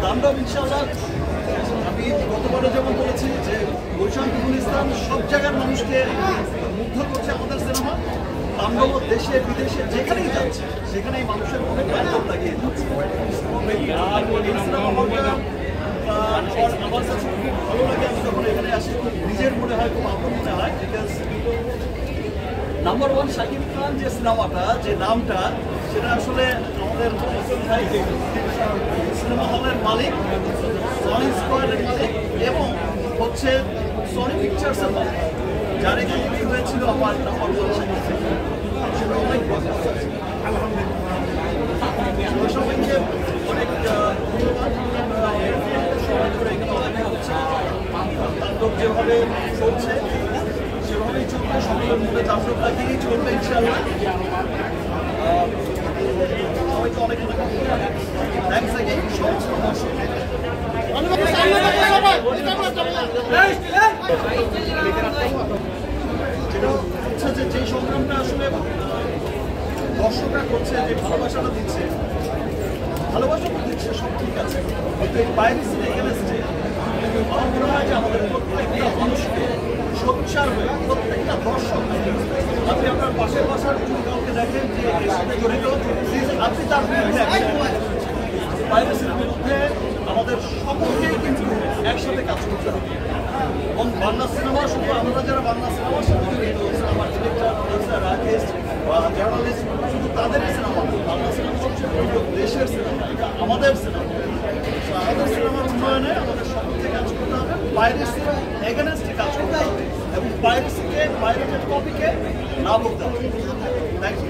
তাণ্ডব ইনশাআল্লাহ আমি গতবারে যেমন বলেছি যে বৈশাখী ইসলাম সব জায়গার মানুষকে মুগ্ধ করছে আমাদের সিনেমা। তাণ্ডব দেশে বিদেশে যেখানেই যাচ্ছে সেখানেই মানুষের মনে তাণ্ডব লাগিয়ে যাচ্ছে। আর এই সিনেমা হলটা আমার কাছে খুব ভালো লাগে। আমি যখন এখানে আসি নিজের মনে হয় খুব আপন মনে হয়, because number one Shakib Khan যে সিনেমাটা যে নামটা সেটা আসলে আমাদের সিনেমা হলের মালিক, সনি স্কোয়ারের মালিক এবং হচ্ছে সনি পিকচার্সের মালিক, যার এখানে বিক্রি হয়েছিল আমার নাম্বার ওয়ান শাকিব খান। সেটা অনেক আলহামদুলিল্লাহ সবাইকে অনেক ধন্যবাদ। সবাই করে এখানে অনেক হচ্ছে তাণ্ডব যেভাবে চলছে সেভাবেই চলবে, সকলের মধ্যে তাণ্ডব লাগিয়েই চলবে ইনশাআল্লাহ। সবাইকে অনেক থ্যাংকস অ্যাগেইন। যেটা হচ্ছে যে যেই সংগ্রামটা আসলে দর্শকরা করছে, যে ভালোবাসাটা দিচ্ছে, ভালোবাসা তো দিচ্ছে সব ঠিক আছে, কিন্তু এই পাইরেসির এগেনস্টে আমার মনে হয় যে আমাদের প্রত্যেকটা মানুষকে সোচ্চার হয়ে প্রত্যেকটা দর্শক, আপনি আপনার পাশের বাসার যদি কাউকে দেখেন যে এর সাথে জড়িত, আপনি তার বিরুদ্ধে পাইরেসির বিরুদ্ধে আমাদের সকলকেই কিন্তু একসাথে কাজ করতে হবে। এবং বাংলা সিনেমা শুধু আমরা যারা বাংলা সিনেমার সাথে জড়িত, আমার ডিরেক্টর, প্রডিউসার, আর্টিস্ট বা জার্নালিস্ট, শুধু তাদেরই সিনেমা, বাংলা সিনেমা হচ্ছে দেশের সিনেমা, এটা আমাদের সিনেমা। আমাদের সিনেমার উন্নয়নে আমাদের সকলকে কাজ করতে হবে, পাইরেসির এগেনস্টে কাজ করতে হবে এবং পাইরেটেড কপিকে না বলতে হবে। Thank you.